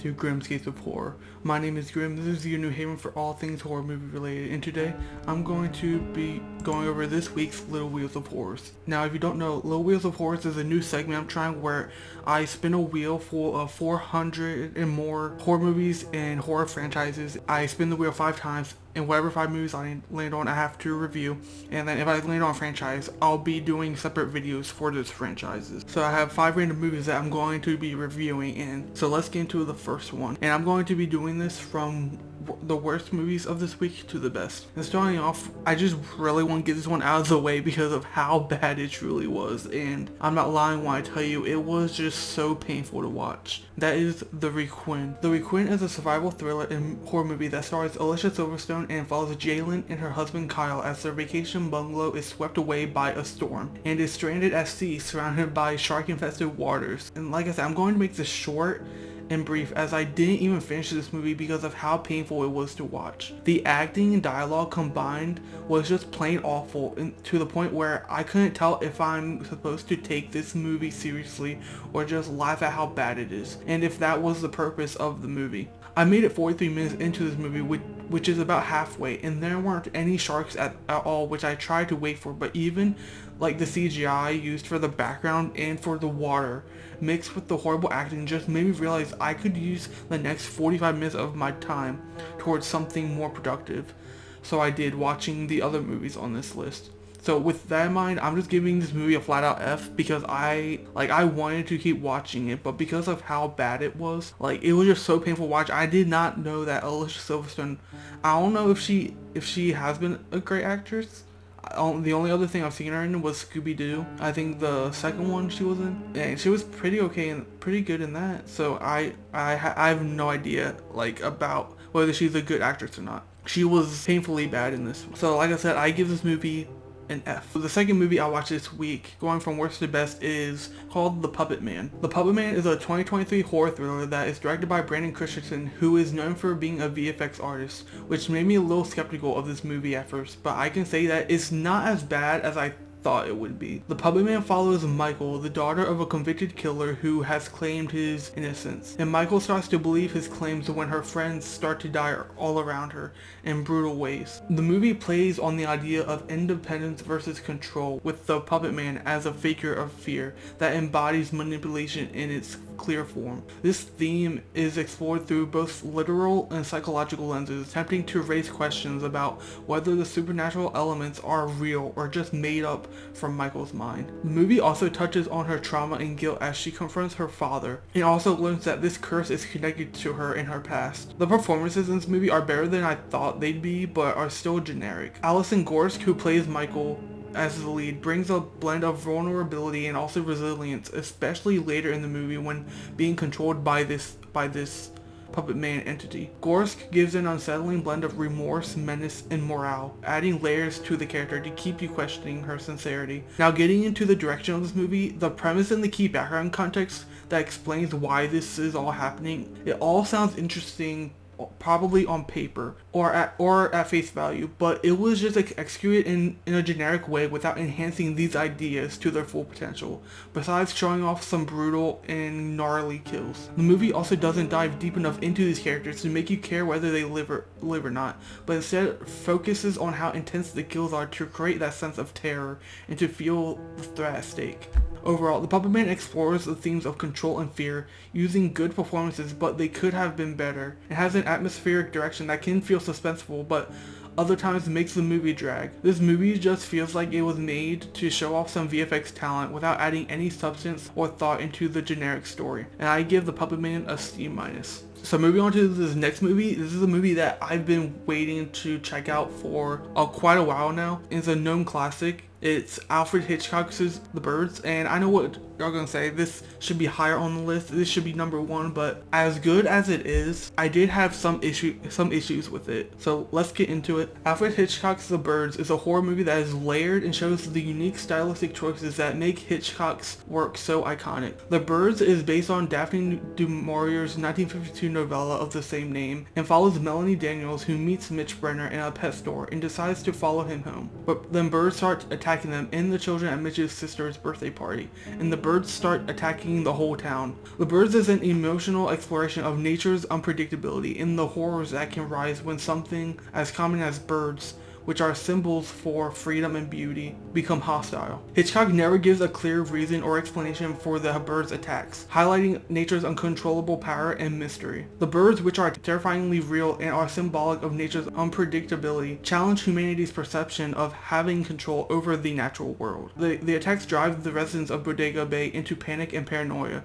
to Grimscapes of Horror. My name is Grim, this is your new haven for all things horror movie related, and today I'm going to be going over this week's Little Wheels of Horrors. Now if you don't know, Little Wheels of Horrors is a new segment I'm trying where I spin a wheel full of 400 and more horror movies and horror franchises. I spin the wheel 5 times, and whatever 5 movies I land on I have to review, and then if I land on a franchise I'll be doing separate videos for those franchises. So I have 5 random movies that I'm going to be reviewing, and so let's get into the first one. And I'm going to be doing this from the worst movies of this week to the best. And starting off, I just really want to get this one out of the way because of how bad it truly was, and I'm not lying when I tell you it was just so painful to watch. That is The Requiem. The Requiem is a survival thriller and horror movie that stars Alicia Silverstone and follows Jalen and her husband Kyle as their vacation bungalow is swept away by a storm and is stranded at sea surrounded by shark-infested waters. And like I said, I'm going to make this short and brief as I didn't even finish this movie because of how painful it was to watch. The acting and dialogue combined was just plain awful, to the point where I couldn't tell if I'm supposed to take this movie seriously or just laugh at how bad it is, and if that was the purpose of the movie. I made it 43 minutes into this movie, which is about halfway, and there weren't any sharks at all, which I tried to wait for, but even like the CGI used for the background and for the water mixed with the horrible acting just made me realize I could use the next 45 minutes of my time towards something more productive. So I did, watching the other movies on this list. So with that in mind, I'm just giving this movie a flat out F because I wanted to keep watching it, but because of how bad it was, it was just so painful to watch. I did not know that Alicia Silverstone, I don't know if she has been a great actress. The only other thing I've seen her in was Scooby-Doo. I think the second one she was in, and she was pretty okay and pretty good in that. So I have no idea about whether she's a good actress or not. She was painfully bad in this one. So like I said, I give this movie an F. The second movie I watched this week, going from worst to best, is called The Puppetman. The Puppetman is a 2023 horror thriller that is directed by Brandon Christensen, who is known for being a VFX artist, which made me a little skeptical of this movie at first, but I can say that it's not as bad as I thought it would be. The Puppetman follows Michael, the daughter of a convicted killer who has claimed his innocence, and Michael starts to believe his claims when her friends start to die all around her in brutal ways. The movie plays on the idea of independence versus control, with the Puppetman as a figure of fear that embodies manipulation in its clear form. This theme is explored through both literal and psychological lenses, attempting to raise questions about whether the supernatural elements are real or just made up from Michael's mind. The movie also touches on her trauma and guilt as she confronts her father, and also learns that this curse is connected to her in her past. The performances in this movie are better than I thought they'd be, but are still generic. Alison Gorsk, who plays Michael as the lead, brings a blend of vulnerability and also resilience, especially later in the movie when being controlled by this Puppet Man entity. Gorsk gives an unsettling blend of remorse, menace, and morale, adding layers to the character to keep you questioning her sincerity. Now getting into the direction of this movie, the premise and the key background context that explains why this is all happening, it all sounds interesting probably on paper or at face value, but it was just executed in a generic way without enhancing these ideas to their full potential, besides showing off some brutal and gnarly kills. The movie also doesn't dive deep enough into these characters to make you care whether they live or not, but instead focuses on how intense the kills are to create that sense of terror and to feel the threat at stake. Overall, The Puppetman explores the themes of control and fear using good performances, but they could have been better. It has an atmospheric direction that can feel suspenseful, but other times makes the movie drag. This movie just feels like it was made to show off some VFX talent without adding any substance or thought into the generic story, and I give The Puppetman a C-. So moving on to this next movie, this is a movie that I've been waiting to check out for quite a while now. It's a known classic. It's Alfred Hitchcock's The Birds, and I know what y'all gonna say, this should be higher on the list, this should be number 1, but as good as it is, I did have some issues with it, so let's get into it. Alfred Hitchcock's The Birds is a horror movie that is layered and shows the unique stylistic choices that make Hitchcock's work so iconic. The Birds is based on Daphne du Maurier's 1952 novella of the same name, and follows Melanie Daniels, who meets Mitch Brenner in a pet store and decides to follow him home, but then birds start attacking them and the children at Mitch's sister's birthday party, and the birds birds start attacking the whole town. The Birds is an emotional exploration of nature's unpredictability and the horrors that can rise when something as common as birds, which are symbols for freedom and beauty, become hostile. Hitchcock never gives a clear reason or explanation for the birds' attacks, highlighting nature's uncontrollable power and mystery. The birds, which are terrifyingly real and are symbolic of nature's unpredictability, challenge humanity's perception of having control over the natural world. The attacks drive the residents of Bodega Bay into panic and paranoia,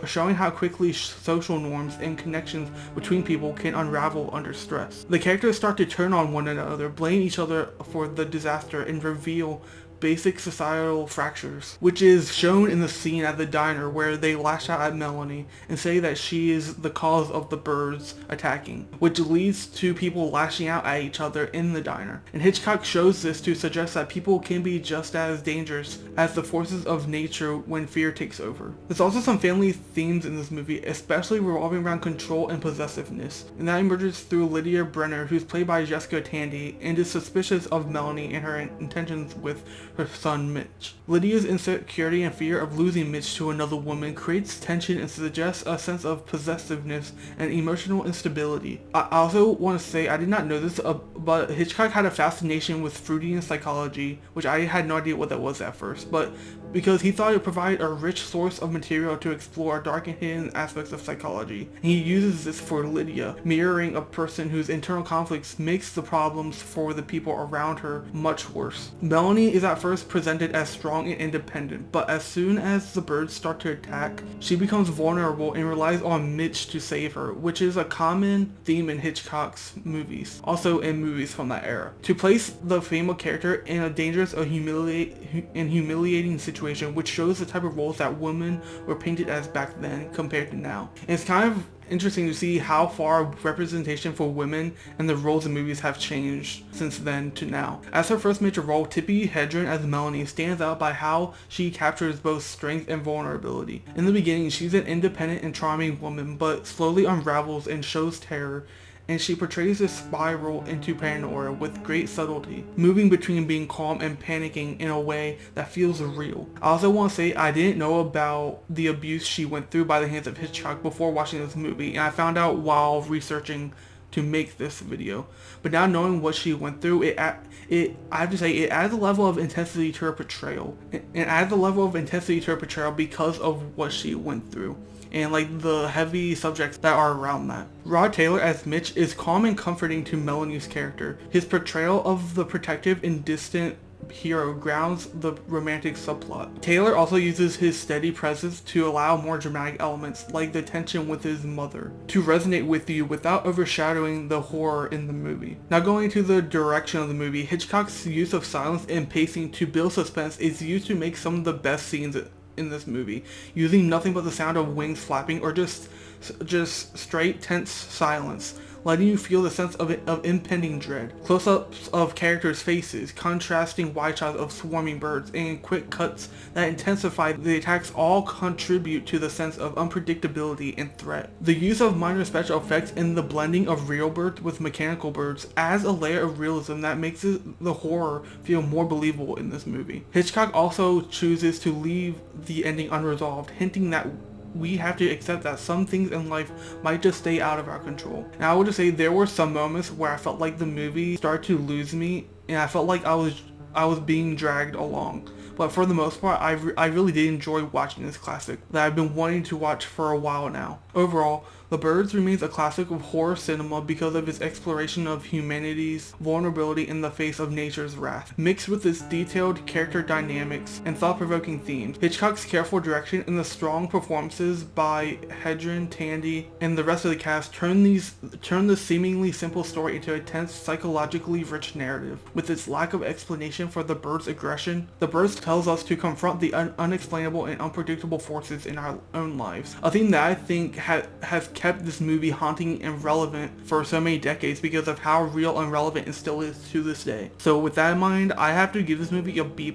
showing how quickly social norms and connections between people can unravel under stress. The characters start to turn on one another, blame each other for the disaster, and reveal basic societal fractures, which is shown in the scene at the diner where they lash out at Melanie and say that she is the cause of the birds attacking, which leads to people lashing out at each other in the diner. And Hitchcock shows this to suggest that people can be just as dangerous as the forces of nature when fear takes over. There's also some family themes in this movie, especially revolving around control and possessiveness, and that emerges through Lydia Brenner, who's played by Jessica Tandy, and is suspicious of Melanie and her intentions with her son Mitch. Lydia's insecurity and fear of losing Mitch to another woman creates tension and suggests a sense of possessiveness and emotional instability. I also want to say, I did not know this, but Hitchcock had a fascination with Freudian psychology, which I had no idea what that was at first, but because he thought it provided a rich source of material to explore dark and hidden aspects of psychology. And he uses this for Lydia, mirroring a person whose internal conflicts makes the problems for the people around her much worse. Melanie is at first presented as strong and independent, but as soon as the birds start to attack, she becomes vulnerable and relies on Mitch to save her, which is a common theme in Hitchcock's movies, also in movies from that era. To place the female character in a dangerous or humiliating situation, which shows the type of roles that women were painted as back then compared to now. And it's kind of interesting to see how far representation for women and the roles in movies have changed since then to now. As her first major role, Tippi Hedren as Melanie stands out by how she captures both strength and vulnerability. In the beginning, she's an independent and charming woman, but slowly unravels and shows terror, and she portrays this spiral into paranoia with great subtlety, moving between being calm and panicking in a way that feels real. I also want to say I didn't know about the abuse she went through by the hands of Hitchcock before watching this movie, and I found out while researching to make this video. But now knowing what she went through, I have to say, it adds a level of intensity to her portrayal. It adds a level of intensity to her portrayal because of what she went through, and like the heavy subjects that are around that. Rod Taylor as Mitch is calm and comforting to Melanie's character. His portrayal of the protective and distant hero grounds the romantic subplot. Taylor also uses his steady presence to allow more dramatic elements, like the tension with his mother, to resonate with you without overshadowing the horror in the movie. Now going to the direction of the movie, Hitchcock's use of silence and pacing to build suspense is used to make some of the best scenes in this movie, using nothing but the sound of wings flapping or just straight tense silence, letting you feel the sense of impending dread. Close-ups of characters' faces, contrasting wide shots of swarming birds, and quick cuts that intensify the attacks all contribute to the sense of unpredictability and threat. The use of minor special effects and the blending of real birds with mechanical birds adds a layer of realism that makes the horror feel more believable in this movie. Hitchcock also chooses to leave the ending unresolved, hinting that we have to accept that some things in life might just stay out of our control. Now I would just say there were some moments where I felt like the movie started to lose me, and I felt like I was being dragged along. But for the most part, I really did enjoy watching this classic that I've been wanting to watch for a while now. Overall, The Birds remains a classic of horror cinema because of its exploration of humanity's vulnerability in the face of nature's wrath, mixed with its detailed character dynamics and thought-provoking themes. Hitchcock's careful direction and the strong performances by Hedren, Tandy, and the rest of the cast turn the seemingly simple story into a tense, psychologically rich narrative. With its lack of explanation for the bird's aggression, The Birds tells us to confront the unexplainable and unpredictable forces in our own lives. A theme that I think has kept this movie haunting and relevant for so many decades because of how real and relevant it still is to this day. So with that in mind, I have to give this movie a B+.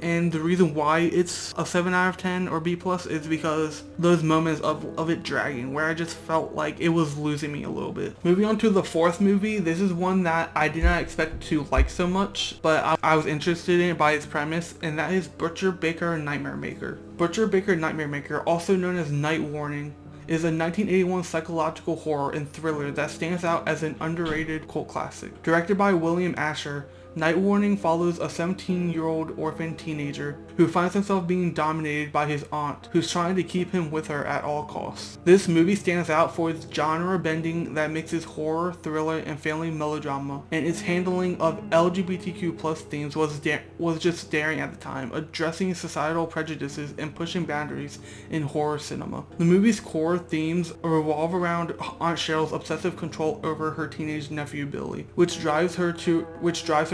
And the reason why it's a 7 out of 10 or B+ is because those moments of it dragging, where I just felt like it was losing me a little bit. Moving on to the fourth movie, this is one that I did not expect to like so much, but I was interested in it by its premise, and that is Butcher Baker Nightmare Maker. Butcher Baker Nightmare Maker, also known as Night Warning, is a 1981 psychological horror and thriller that stands out as an underrated cult classic. Directed by William Asher, Night Warning follows a 17-year-old orphan teenager who finds himself being dominated by his aunt, who's trying to keep him with her at all costs. This movie stands out for its genre bending that mixes horror, thriller, and family melodrama, and its handling of LGBTQ+ themes was just daring at the time, addressing societal prejudices and pushing boundaries in horror cinema. The movie's core themes revolve around Aunt Cheryl's obsessive control over her teenage nephew Billy, which drives her to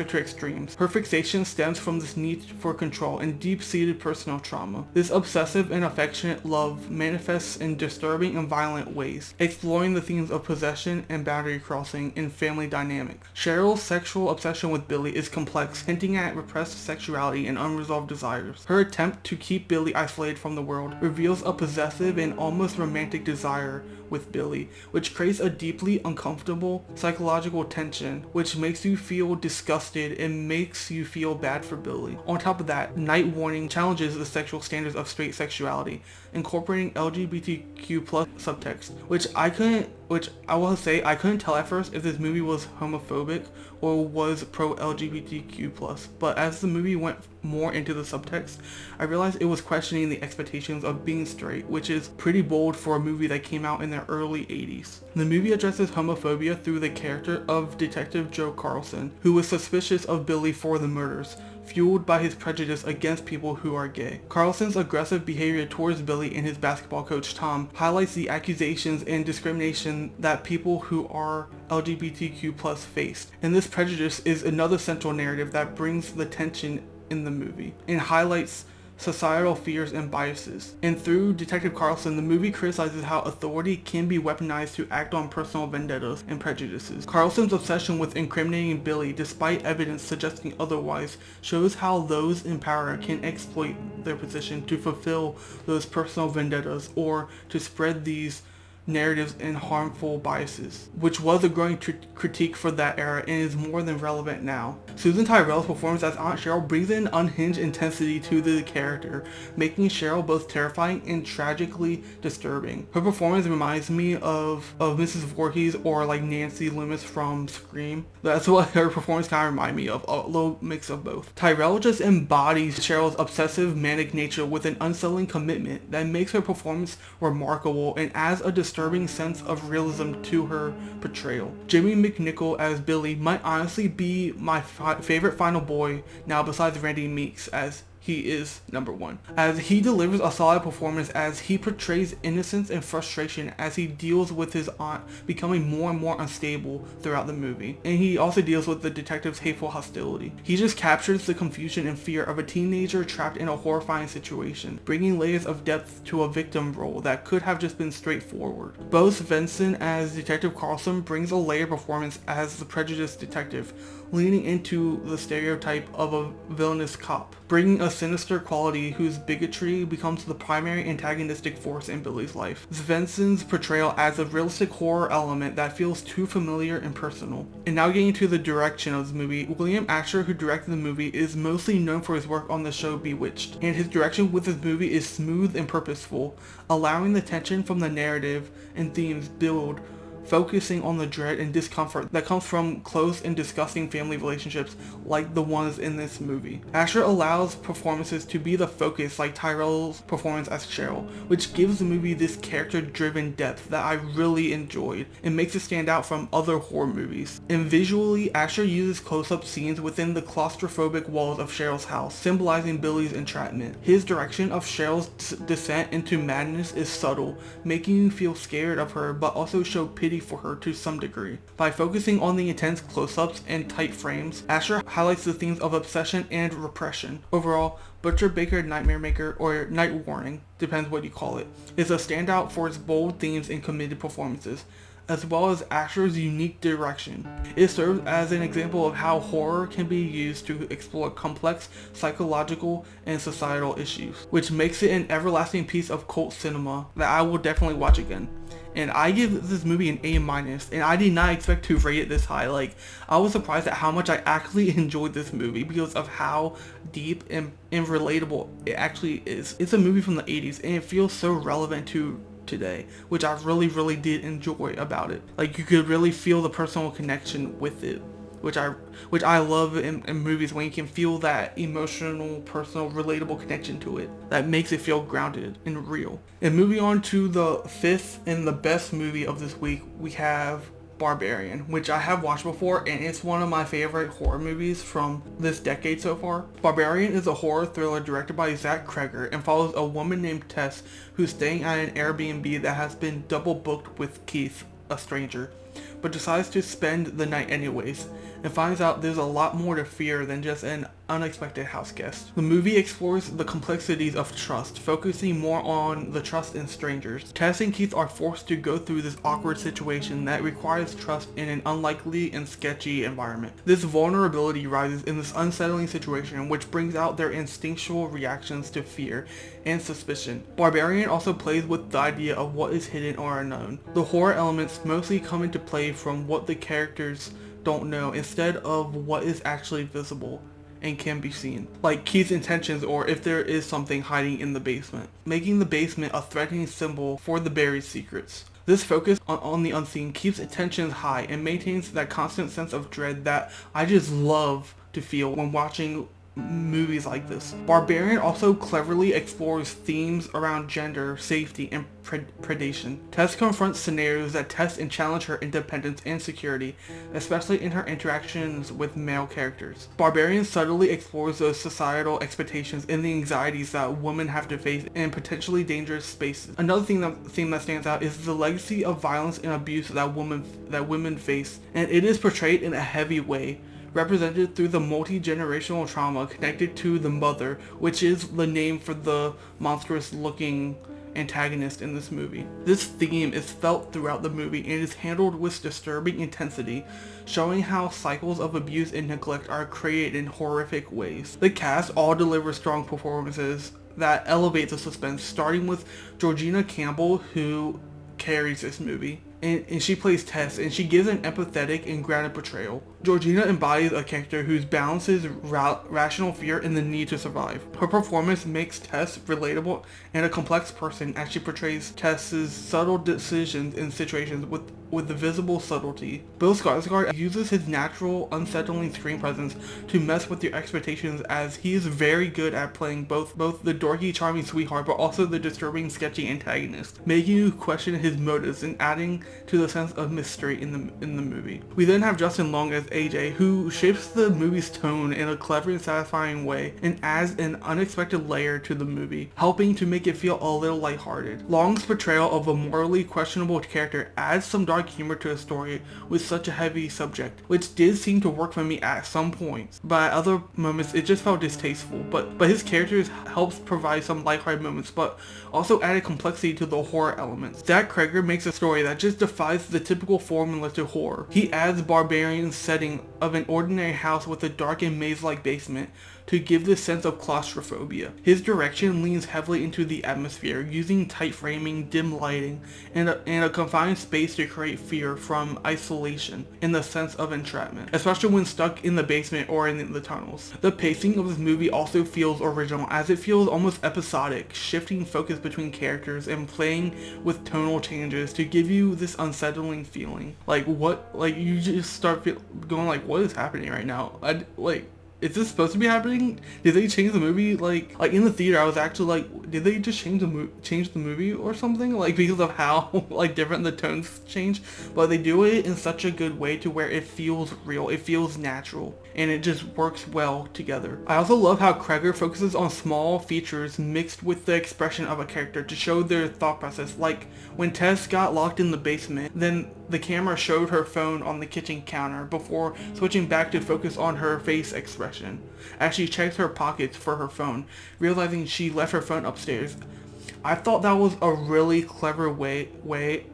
extremes. Her fixation stems from this need for control and deep-seated personal trauma. This obsessive and affectionate love manifests in disturbing and violent ways, exploring the themes of possession and boundary crossing in family dynamics. Cheryl's sexual obsession with Billy is complex, hinting at repressed sexuality and unresolved desires. Her attempt to keep Billy isolated from the world reveals a possessive and almost romantic desire with Billy, which creates a deeply uncomfortable psychological tension, which makes you feel disgusted and makes you feel bad for Billy. On top of that, Night Warning challenges the sexual standards of straight sexuality, incorporating LGBTQ+ subtext, which I will say I couldn't tell at first if this movie was homophobic or was pro-LGBTQ+, but as the movie went more into the subtext, I realized it was questioning the expectations of being straight, which is pretty bold for a movie that came out in the early 80s. The movie addresses homophobia through the character of Detective Joe Carlson, who was suspicious of Billy for the murders, fueled by his prejudice against people who are gay. Carlson's aggressive behavior towards Billy and his basketball coach Tom highlights the accusations and discrimination that people who are LGBTQ+ faced, and this prejudice is another central narrative that brings the tension in the movie and highlights societal fears and biases. And through Detective Carlson, the movie criticizes how authority can be weaponized to act on personal vendettas and prejudices. Carlson's obsession with incriminating Billy, despite evidence suggesting otherwise, shows how those in power can exploit their position to fulfill those personal vendettas or to spread these narratives and harmful biases, which was a growing critique for that era and is more than relevant now. Susan Tyrrell's performance as Aunt Cheryl brings an unhinged intensity to the character, making Cheryl both terrifying and tragically disturbing. Her performance reminds me of Mrs. Voorhees or like Nancy Loomis from Scream. That's what her performance kind of reminded me of, a little mix of both. Tyrell just embodies Cheryl's obsessive manic nature with an unsettling commitment that makes her performance remarkable and adds a disturbing sense of realism to her portrayal. Jimmy McNichol as Billy might honestly be my favorite final boy now besides Randy Meeks, as he is number one, as he delivers a solid performance as he portrays innocence and frustration as he deals with his aunt becoming more and more unstable throughout the movie, and he also deals with the detective's hateful hostility. He just captures the confusion and fear of a teenager trapped in a horrifying situation, bringing layers of depth to a victim role that could have just been straightforward. Bo Svensson as Detective Carlson brings a layered performance as the prejudiced detective, leaning into the stereotype of a villainous cop, bringing a sinister quality whose bigotry becomes the primary antagonistic force in Billy's life. Svensson's portrayal adds a realistic horror element that feels too familiar and personal. And now getting to the direction of this movie, William Asher, who directed the movie, is mostly known for his work on the show Bewitched, and his direction with this movie is smooth and purposeful, allowing the tension from the narrative and themes build, focusing on the dread and discomfort that comes from close and disgusting family relationships like the ones in this movie. Asher allows performances to be the focus, like Tyrell's performance as Cheryl, which gives the movie this character-driven depth that I really enjoyed and makes it stand out from other horror movies. And visually, Asher uses close-up scenes within the claustrophobic walls of Cheryl's house, symbolizing Billy's entrapment. His direction of Cheryl's descent into madness is subtle, making you feel scared of her but also show pity creativity for her to some degree. By focusing on the intense close-ups and tight frames, Asher highlights the themes of obsession and repression. Overall, Butcher Baker Nightmare Maker, or Night Warning, depends what you call it, is a standout for its bold themes and committed performances, as well as Asher's unique direction. It serves as an example of how horror can be used to explore complex psychological and societal issues, which makes it an everlasting piece of cult cinema that I will definitely watch again. And I give this movie an A-, and I did not expect to rate it this high. Like, I was surprised at how much I actually enjoyed this movie because of how deep and relatable it actually is. It's a movie from the 80s and it feels so relevant to today, which I really did enjoy about it. Like, you could really feel the personal connection with it, which I love in movies, when you can feel that emotional, personal, relatable connection to it that makes it feel grounded and real. And moving on to the fifth and the best movie of this week, we have Barbarian, which I have watched before, and it's one of my favorite horror movies from this decade so far. Barbarian is a horror thriller directed by Zach Kreger and follows a woman named Tess who's staying at an Airbnb that has been double booked with Keith, a stranger, but decides to spend the night anyways, and finds out there's a lot more to fear than just an unexpected house guest. The movie explores the complexities of trust, focusing more on the trust in strangers. Tess and Keith are forced to go through this awkward situation that requires trust in an unlikely and sketchy environment. This vulnerability rises in this unsettling situation, which brings out their instinctual reactions to fear and suspicion. Barbarian also plays with the idea of what is hidden or unknown. The horror elements mostly come into play from what the characters don't know instead of what is actually visible and can be seen, like Keith's intentions or if there is something hiding in the basement, making the basement a threatening symbol for the buried secrets. This focus on the unseen keeps tensions high and maintains that constant sense of dread that I just love to feel when watching movies like this. Barbarian also cleverly explores themes around gender, safety, and predation. Tess confronts scenarios that test and challenge her independence and security, especially in her interactions with male characters. Barbarian subtly explores those societal expectations and the anxieties that women have to face in potentially dangerous spaces. Another theme that stands out is the legacy of violence and abuse that women face, and it is portrayed in a heavy way, represented through the multi-generational trauma connected to the mother, which is the name for the monstrous looking antagonist in this movie. This theme is felt throughout the movie and is handled with disturbing intensity, showing how cycles of abuse and neglect are created in horrific ways. The cast all delivers strong performances that elevate the suspense, starting with Georgina Campbell, who carries this movie. And she plays Tess, and she gives an empathetic and grounded portrayal. Georgina embodies a character who balances rational fear and the need to survive. Her performance makes Tess relatable and a complex person as she portrays Tess's subtle decisions in situations with the visible subtlety. Bill Skarsgård uses his natural, unsettling screen presence to mess with your expectations, as he is very good at playing both the dorky, charming sweetheart, but also the disturbing, sketchy antagonist, making you question his motives and adding to the sense of mystery in the movie. We then have Justin Long as AJ, who shapes the movie's tone in a clever and satisfying way and adds an unexpected layer to the movie, helping to make it feel a little lighthearted. Long's portrayal of a morally questionable character adds some dark humor to a story with such a heavy subject, which did seem to work for me at some points, but at other moments it just felt distasteful. But his characters helps provide some lighthearted moments, but also added complexity to the horror elements. Zach Kreger makes a story that just defies the typical formula to horror. He adds Barbarian's setting of an ordinary house with a dark and maze-like basement to give this sense of claustrophobia. His direction leans heavily into the atmosphere, using tight framing, dim lighting, and a confined space to create fear from isolation and the sense of entrapment, especially when stuck in the basement or in the tunnels. The pacing of this movie also feels original, as it feels almost episodic, shifting focus between characters and playing with tonal changes to give you this unsettling feeling. You just start going like, what is happening right now? is this supposed to be happening? Did they change the movie? Like in the theater, I was actually like, did they just change the movie or something? Like because of how like different the tones change. But they do it in such a good way to where it feels real, it feels natural, and it just works well together. I also love how Kreger focuses on small features mixed with the expression of a character to show their thought process. Like when Tess got locked in the basement, then the camera showed her phone on the kitchen counter before switching back to focus on her face expression as she checked her pockets for her phone, realizing she left her phone upstairs. I thought that was a really clever way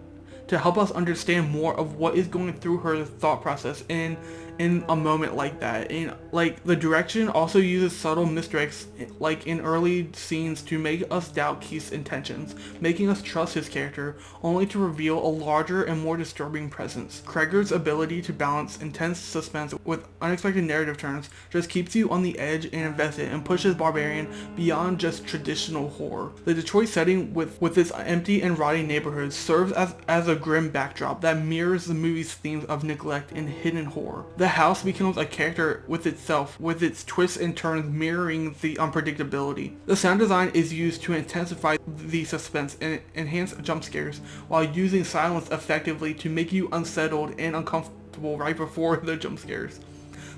to help us understand more of what is going through her thought process in a moment like that. And like the direction also uses subtle misdirects like in early scenes to make us doubt Keith's intentions, making us trust his character, only to reveal a larger and more disturbing presence. Kreger's ability to balance intense suspense with unexpected narrative turns just keeps you on the edge and invested, and pushes Barbarian beyond just traditional horror. The Detroit setting with its empty and rotting neighborhoods serves as a grim backdrop that mirrors the movie's themes of neglect and hidden horror. The house becomes a character with itself, with its twists and turns mirroring the unpredictability. The sound design is used to intensify the suspense and enhance jump scares, while using silence effectively to make you unsettled and uncomfortable right before the jump scares.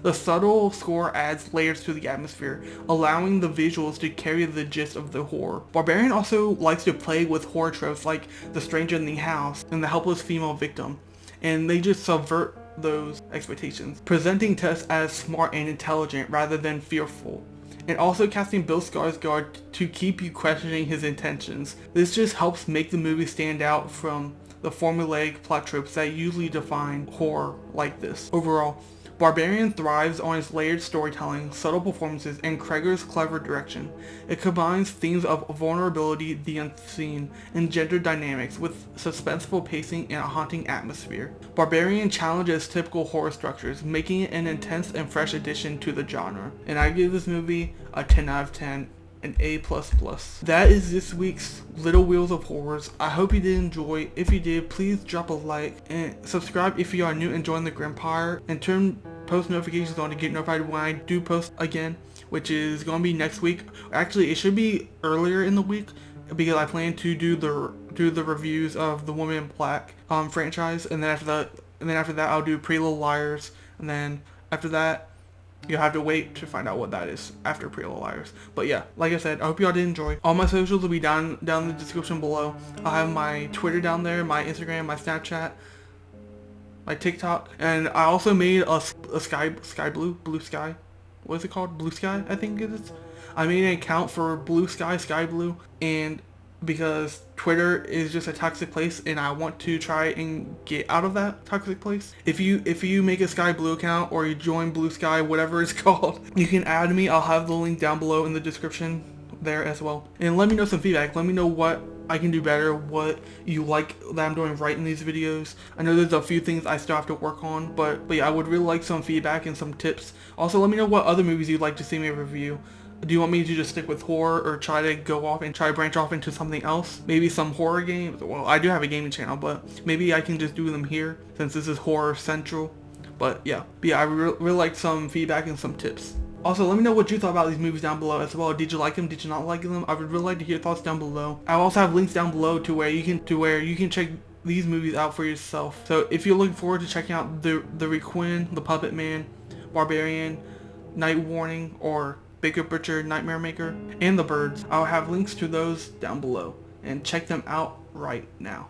The subtle score adds layers to the atmosphere, allowing the visuals to carry the gist of the horror. Barbarian also likes to play with horror tropes like the stranger in the house and the helpless female victim, and they just subvert those expectations, presenting Tess as smart and intelligent rather than fearful, and also casting Bill Skarsgård to keep you questioning his intentions. This just helps make the movie stand out from the formulaic plot tropes that usually define horror like this. Overall, Barbarian thrives on its layered storytelling, subtle performances, and Kreger's clever direction. It combines themes of vulnerability, the unseen, and gender dynamics with suspenseful pacing and a haunting atmosphere. Barbarian challenges typical horror structures, making it an intense and fresh addition to the genre. And I give this movie a 10 out of 10. An A++. That is this week's Little Wheels of Horrors. I hope you did enjoy. If you did, please drop a like and subscribe if you are new and join the Grimpire, and turn post notifications on to get notified when I do post again, which is going to be next week. Actually, it should be earlier in the week because I plan to do the reviews of the Woman in Black franchise, and then after that I'll do Pretty Little Liars, and then after that you'll have to wait to find out what that is after Pretty Little Liars. But yeah, like I said, I hope y'all did enjoy. All my socials will be down in the description below. I'll have my Twitter down there, my Instagram, my Snapchat, my TikTok, and I also made a blue sky. What is it called? Blue Sky, I think it is. I made an account for Blue Sky Blue, and because Twitter is just a toxic place and I want to try and get out of that toxic place. If you make a Sky Blue account or you join Blue Sky, whatever it's called, you can add me. I'll have the link down below in the description there as well. And let me know some feedback. Let me know what I can do better, what you like that I'm doing right in these videos. I know there's a few things I still have to work on, but yeah, I would really like some feedback and some tips. Also, let me know what other movies you'd like to see me review. Do you want me to just stick with horror or try to go off and try to branch off into something else? Maybe some horror games? Well, I do have a gaming channel, but maybe I can just do them here since this is horror central. But yeah, I really like some feedback and some tips. Also, let me know what you thought about these movies down below as well. Did you like them? Did you not like them? I would really like to hear your thoughts down below. I also have links down below to where you can check these movies out for yourself. So if you're looking forward to checking out the Requin, the Puppetman, Barbarian, Night Warning, or Baker Butcher, Nightmare Maker, and The Birds, I'll have links to those down below, and check them out right now.